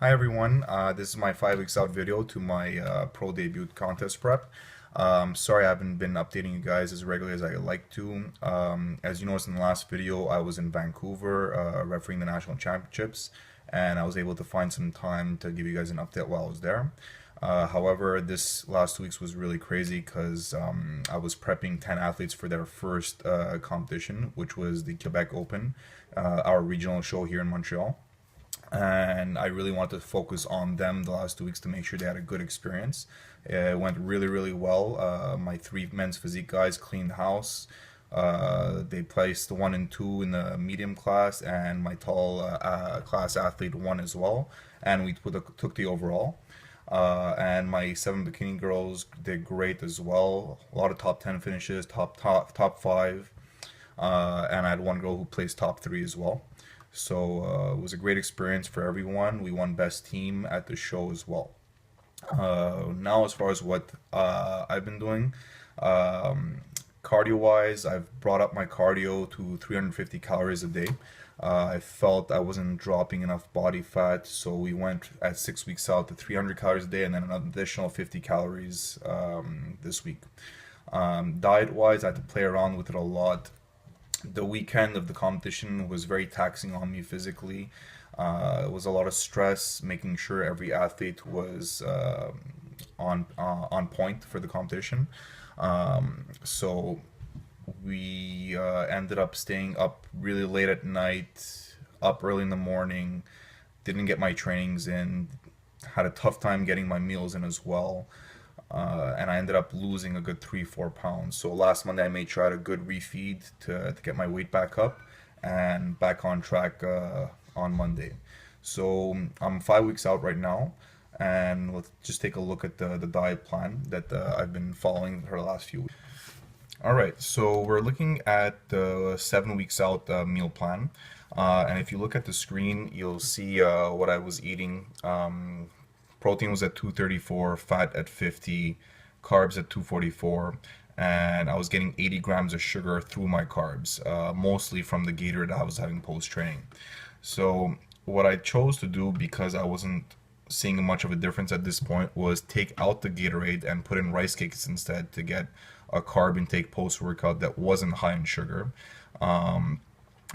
Hi everyone, this is my 5 weeks out video to my pro debut contest prep. Sorry I haven't been updating you guys as regularly as I like to. As you noticed in the last video, I was in Vancouver refereeing the national championships, and I was able to find some time to give you guys an update while I was there. However, this last 2 weeks was really crazy because I was prepping 10 athletes for their first competition, which was the Quebec Open, our regional show here in Montreal, and I really wanted to focus on them the last 2 weeks to make sure they had a good experience. It went really, really well. My three men's physique guys cleaned house. They placed one and two in the medium class, and my tall class athlete won as well. And we took the overall. And my seven bikini girls did great as well. A lot of top 10 finishes, top five, and I had one girl who placed top three as well. So it was a great experience for everyone. We won best team at the show as well. Now, as far as what I've been doing, cardio wise, I've brought up my cardio to 350 calories a day. I felt I wasn't dropping enough body fat, so we went at 6 weeks out to 300 calories a day and then an additional 50 calories this week. Diet wise, I had to play around with it a lot. The weekend of the competition was very taxing on me physically. It was a lot of stress, making sure every athlete was on point for the competition. So we ended up staying up really late at night, up early in the morning. Didn't get my trainings in. Had a tough time getting my meals in as well, and I ended up losing a good 3-4 pounds. So last Monday I made sure I had a good refeed to get my weight back up and back on track on Monday. So I'm 5 weeks out right now, and let's just take a look at the diet plan that I've been following for the last few weeks. All right, so we're looking at the 7 weeks out meal plan. And if you look at the screen, you'll see what I was eating. Protein was at 234, fat at 50, carbs at 244, and I was getting 80 grams of sugar through my carbs, mostly from the Gatorade I was having post training. So what I chose to do, because I wasn't seeing much of a difference at this point, was take out the Gatorade and put in rice cakes instead to get a carb intake post workout that wasn't high in sugar. Um,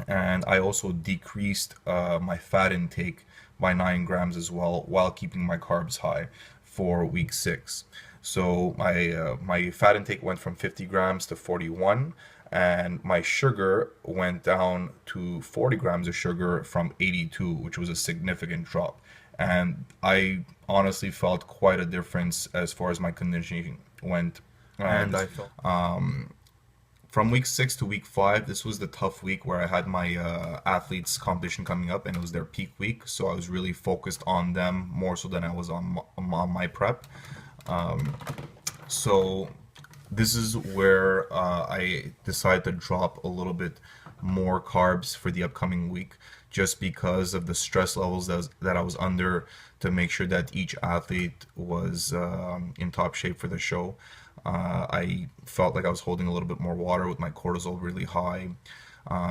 and I also decreased my fat intake by 9 grams as well while keeping my carbs high for week 6. So my fat intake went from 50 grams to 41, and my sugar went down to 40 grams of sugar from 82, which was a significant drop. And I honestly felt quite a difference as far as my conditioning went. And I felt from week 6 to week 5, this was the tough week where I had my athletes competition coming up, and it was their peak week. So I was really focused on them more so than I was on my prep. Um, so this is where I decided to drop a little bit more carbs for the upcoming week, just because of the stress levels that I was under, to make sure that each athlete was in top shape for the show. I felt like I was holding a little bit more water with my cortisol really high.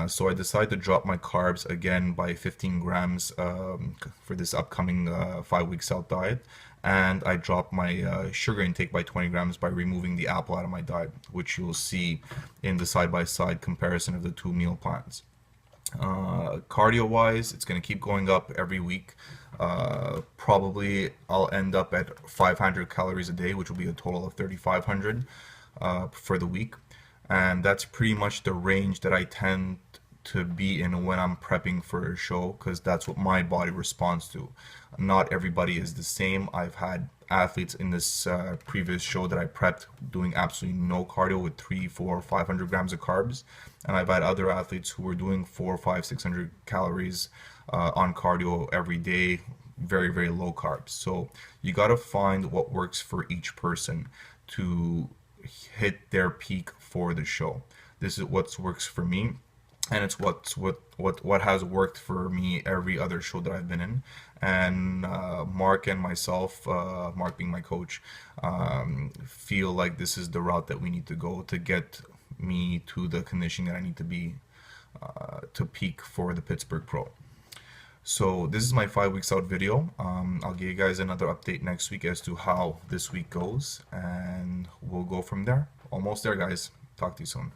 So I decided to drop my carbs again by 15 grams for this upcoming 5 weeks out diet. And I dropped my sugar intake by 20 grams by removing the apple out of my diet, which you'll see in the side-by-side comparison of the two meal plans. Cardio wise, it's going to keep going up every week. Probably I'll end up at 500 calories a day, which will be a total of 3,500 for the week. And that's pretty much the range that I tend to be in when I'm prepping for a show, because that's what my body responds to. Not everybody is the same. I've had athletes in this previous show that I prepped doing absolutely no cardio with 3, 4, 500 grams of carbs, and I've had other athletes who were doing 4, 5, 600 calories on cardio every day, very, very low carbs. So you got to find what works for each person to hit their peak for the show. This is what works for me, and it's what has worked for me every other show that I've been in. And Mark and myself, Mark being my coach, feel like this is the route that we need to go to get me to the conditioning that I need to be to peak for the Pittsburgh Pro. So this is my 5 weeks out video. I'll give you guys another update next week as to how this week goes, and we'll go from there. Almost there, guys. Talk to you soon.